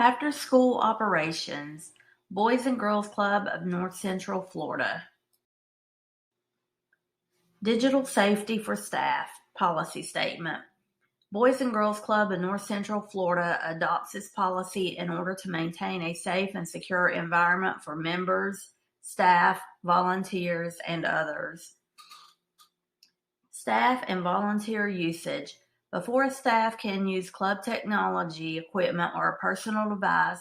After-school operations, Boys and Girls Club of North Central Florida. Digital Safety for Staff Policy Statement. Boys and Girls Club of North Central Florida adopts this policy in order to maintain a safe and secure environment for members, staff, volunteers, and others. Staff and volunteer usage. Before a staff can use club technology, equipment, or a personal device,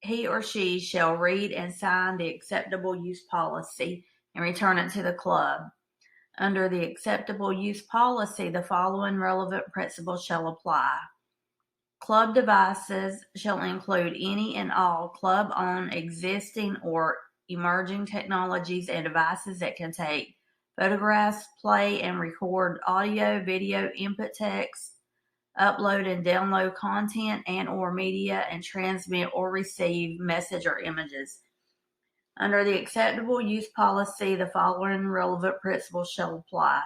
he or she shall read and sign the acceptable use policy and return it to the club. Under the acceptable use policy, the following relevant principles shall apply. Club devices shall include any and all club-owned, existing, or emerging technologies and devices that can take photographs, play and record audio, video, input text, upload and download content and or media, and transmit or receive message or images. Under the acceptable use policy, the following relevant principles shall apply.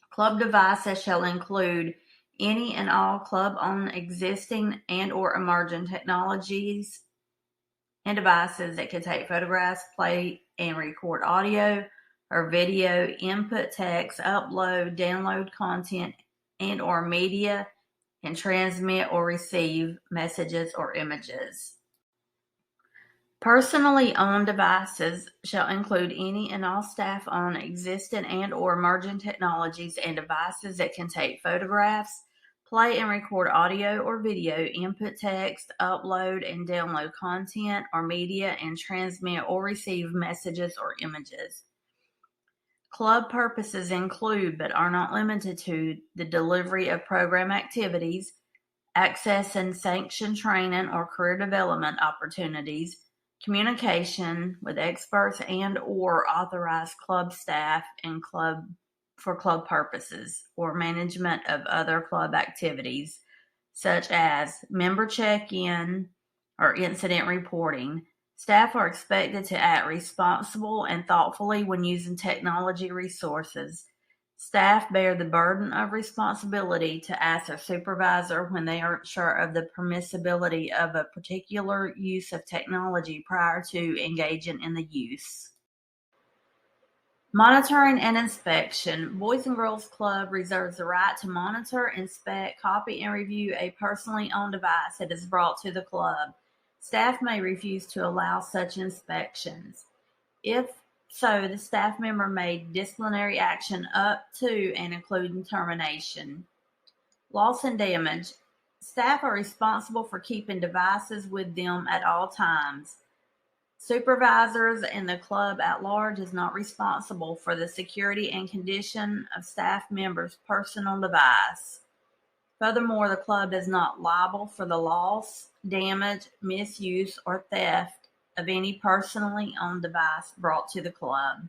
Club devices shall include any and all club-owned, existing, and or emerging technologies and devices that can take photographs, play and record audio or video, input text, upload, download content and or media, and transmit or receive messages or images. Personally owned devices shall include any and all staff-owned, existing, and or emerging technologies and devices that can take photographs, play and record audio or video, input text, upload and download content or media, and transmit or receive messages or images. Club purposes include, but are not limited to, the delivery of program activities, access and sanctioned training or career development opportunities, communication with experts and or authorized club staff and club purposes, or management of other club activities, such as member check-in or incident reporting. Staff are expected to act responsible and thoughtfully when using technology resources. Staff bear the burden of responsibility to ask their supervisor when they aren't sure of the permissibility of a particular use of technology prior to engaging in the use. Monitoring and inspection. Boys and Girls Club reserves the right to monitor, inspect, copy, and review a personally owned device that is brought to the club. Staff may refuse to allow such inspections. If so, the staff member may disciplinary action up to and including termination. Loss and damage. Staff are responsible for keeping devices with them at all times. Supervisors and the club at large is not responsible for the security and condition of staff members' personal device. Furthermore, the club is not liable for the loss, damage, misuse, or theft of any personally owned device brought to the club.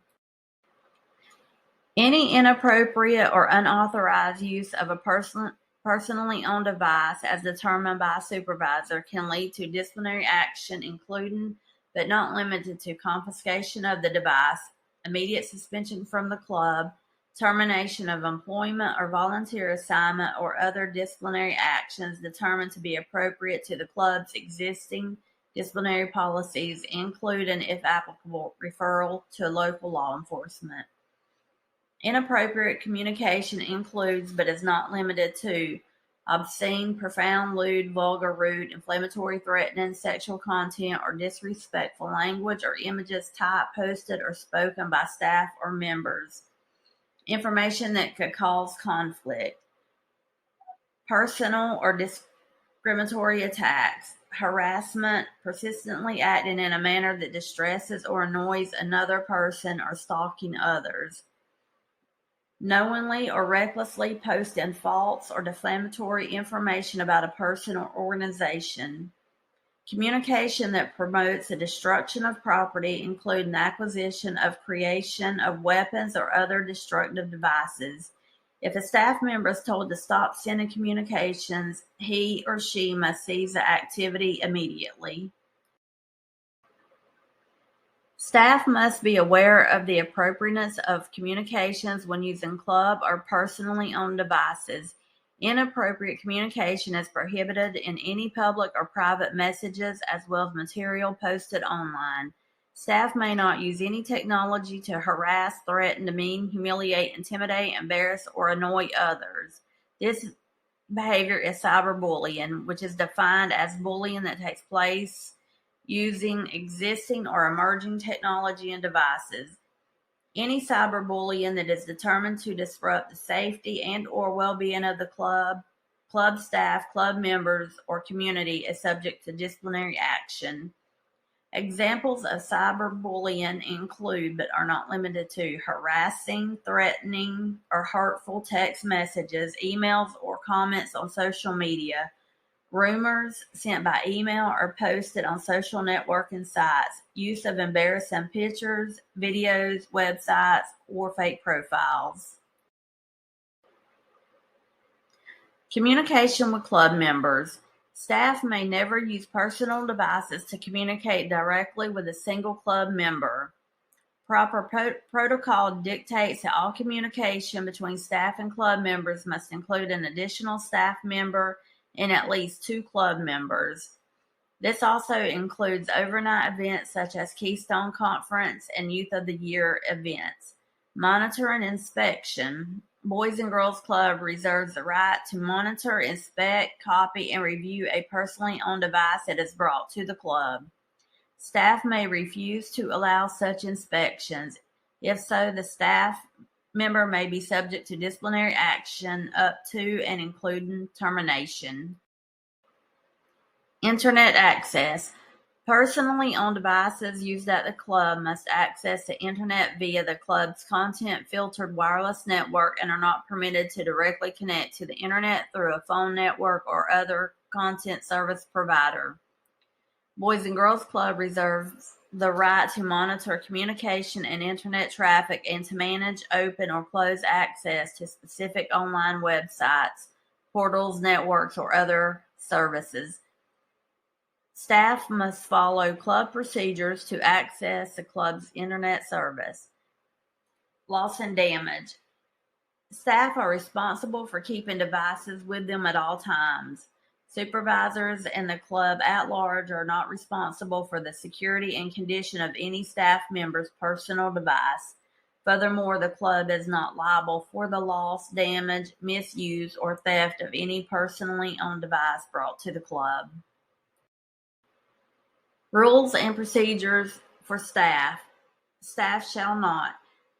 Any inappropriate or unauthorized use of a personally owned device as determined by a supervisor can lead to disciplinary action, including but not limited to confiscation of the device, immediate suspension from the club, termination of employment or volunteer assignment, or other disciplinary actions determined to be appropriate to the club's existing disciplinary policies, including, if applicable, referral to local law enforcement. Inappropriate communication includes, but is not limited to, obscene, profound, lewd, vulgar, rude, inflammatory, threatening, sexual content, or disrespectful language or images typed, posted, or spoken by staff or members. Information that could cause conflict. Personal or discriminatory attacks. Harassment, persistently acting in a manner that distresses or annoys another person, or stalking others. Knowingly or recklessly posting false or defamatory information about a person or organization. Communication that promotes the destruction of property, including the acquisition of creation of weapons or other destructive devices. If a staff member is told to stop sending communications, he or she must cease the activity immediately. Staff must be aware of the appropriateness of communications when using club or personally owned devices. Inappropriate communication is prohibited in any public or private messages as well as material posted online. Staff may not use any technology to harass, threaten, demean, humiliate, intimidate, embarrass, or annoy others. This behavior is cyberbullying, which is defined as bullying that takes place using existing or emerging technology and devices. Any cyberbullying that is determined to disrupt the safety and or well-being of the club staff, club members, or community is subject to disciplinary action. Examples of cyberbullying include, but are not limited to, harassing, threatening, or hurtful text messages, emails, or comments on social media, rumors sent by email or posted on social networking sites, use of embarrassing pictures, videos, websites, or fake profiles. Communication with club members. Staff may never use personal devices to communicate directly with a single club member. Proper protocol dictates that all communication between staff and club members must include an additional staff member and at least 2 club members. This also includes overnight events such as Keystone Conference and Youth of the Year events. Monitor and inspection. Boys and Girls Club reserves the right to monitor, inspect, copy, and review a personally owned device that is brought to the club. Staff may refuse to allow such inspections. If so, the staff member may be subject to disciplinary action up to and including termination. Internet access. Personally owned devices used at the club must access the internet via the club's content-filtered wireless network and are not permitted to directly connect to the internet through a phone network or other content service provider. Boys and Girls Club reserves the right to monitor communication and internet traffic and to manage open or closed access to specific online websites, portals, networks, or other services. Staff must follow club procedures to access the club's internet service. Loss and damage. Staff are responsible for keeping devices with them at all times. Supervisors and the club at large are not responsible for the security and condition of any staff member's personal device. Furthermore, the club is not liable for the loss, damage, misuse, or theft of any personally owned device brought to the club. Rules and procedures for staff. Staff shall not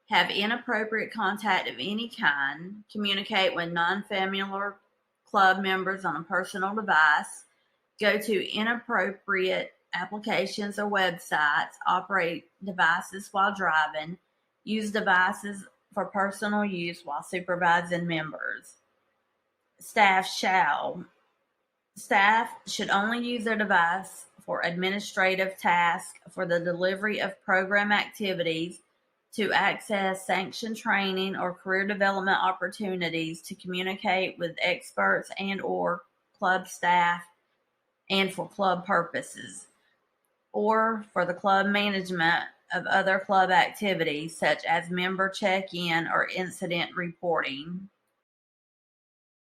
have inappropriate contact of any kind, communicate with non-familiar club members on a personal device, go to inappropriate applications or websites, operate devices while driving, use devices for personal use while supervising members. Staff should only use their device for administrative tasks, for the delivery of program activities, to access sanctioned training or career development opportunities, to communicate with experts and or club staff, and for club purposes, or for the club management of other club activities such as member check-in or incident reporting.